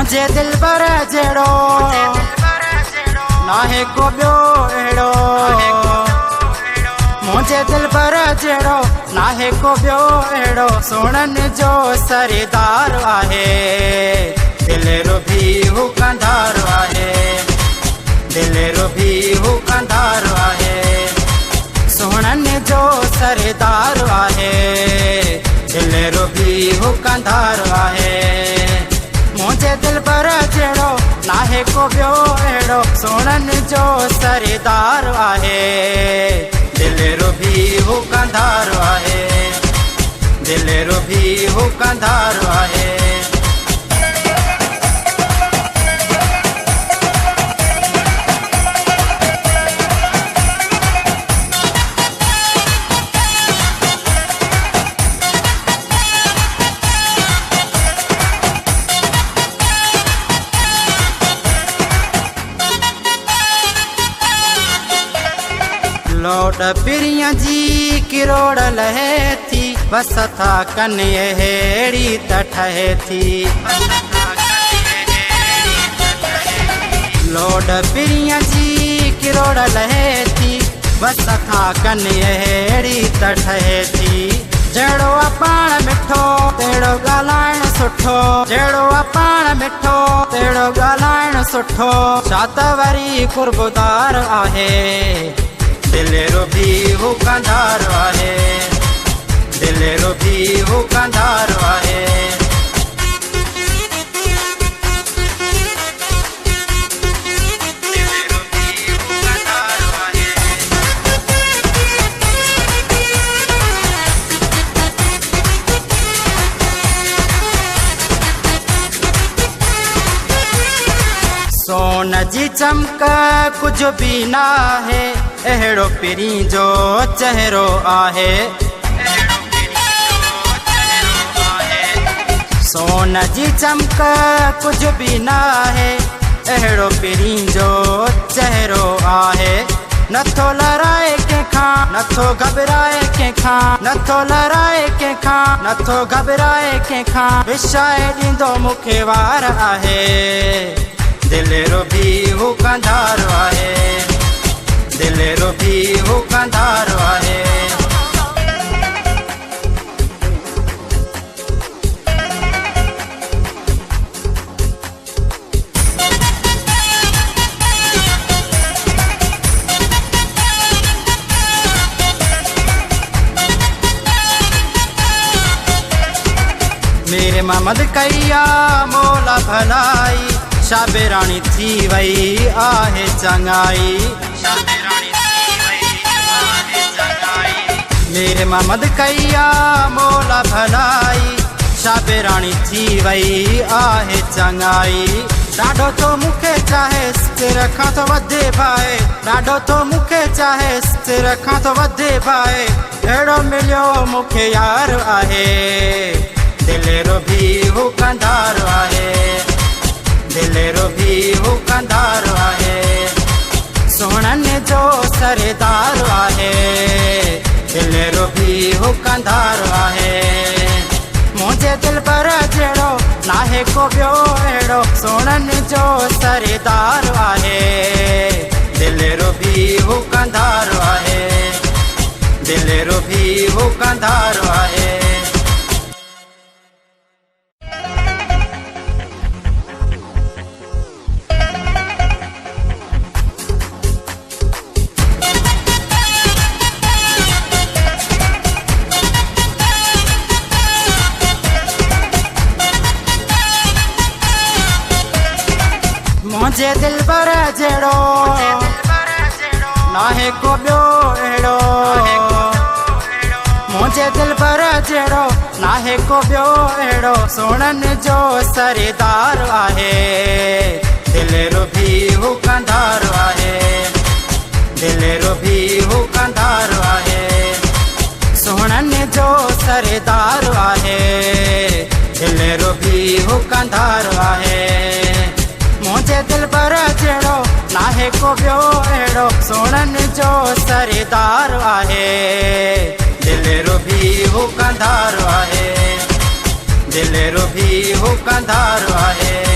मुझे दिल पर जेड़ो नाहे को ब्यो एड़ो, मुझे दिल पर जेड़ो नाहे को ब्यो एड़ो, सोनन जो सरदार आहे दिलेरो भी हु कंधार आहे, दिलेरो भी हु कंधार आहे, सोनन जो सरदार आहे दिलेरो भी हु कंधार आहे। मुझे दिल पर जेड़ो नाहे को ब्यो एड़ो, सोनन जो सरदार आहे दिलेरो भी हु कंधार आहे, दिलेरो भी हु कंधार आहे। लोड पिरिया जी किरोड़ लहे थी, बस था कन्ये हेड़ी तठहे थी, लोड पिरिया जी किरोड़ लहे थी, बस था कन्ये हेड़ी तठहे थी। जेड़ो पाण मिठो तेड़ो ॻाल्हाइण सुठो, जेड़ो पाण मिठो तेड़ो ॻाल्हाइण सुठो, छा त वरी कुर्बदार आहे दिलेरो भी हु कंधार आहे, दिलेरो भी हु कंधार आहे। सोन जी चमक कुछ भी ना है, एड़ो पिरी जो चेहरो आहे, सोन जी चमक कुछ भी ना है, एड़ो पिरी जो चेहरो आहे। नथो लड़ाए के खां नथो घबराए के खां, नथो लड़ाए के खां नथो घबराए के खां, विशाए ॾींदो मूंखे वार आहे दिलेरो भी हु कंधार आहे, दिलेरो भी हु कंधार आहे। मेरे मोहम्मद कैया मौला भलाई, शाबे रानी थी वई आहे चंगाई, मेरे मोहम्मद कैया मौला भलाई, शाबे रानी थी वई आहे चंगाई। ॾाढो तो मूंखे चाहे सिर खां तो वधे भाए, ॾाढो तो मूंखे चाहे सिर खां तो वधे भाए, अहिड़ो मिलियो मूंखे यार आहे दिलेरो भी हु कंधार आहे, दिलेरो भी हु कंधार आहे, सोनन जो सरदार आहे दिलेरो भी हु कंधार आहे। मुझे दिल पर जेड़ो नाहे को ब्यो एड़ो, सोनन जो सरदार आहे दिलेरो भी हु कंधार आहे, दिलेरो भी हु कंधार आहे। मुझे दिल पर जेड़ो नाहे को ब्यो एड़ो, मुझे दिल पर जेड़ो नाहे को ब्यो एड़ो, सोनन जो सरदार आहे दिलेरो भी हु कंधार आहे, दिलेरो भी हु कंधार आहे, सोनन जो सरदार आहे दिलेरो भी हु कंधार आहे। मुझे दिल पर जेड़ो नाहे को ब्यो एड़ो, सोनन जो सरदार आहे दिलेरो भी हु कंधार आहे, दिलेरो भी हु कंधार आहे।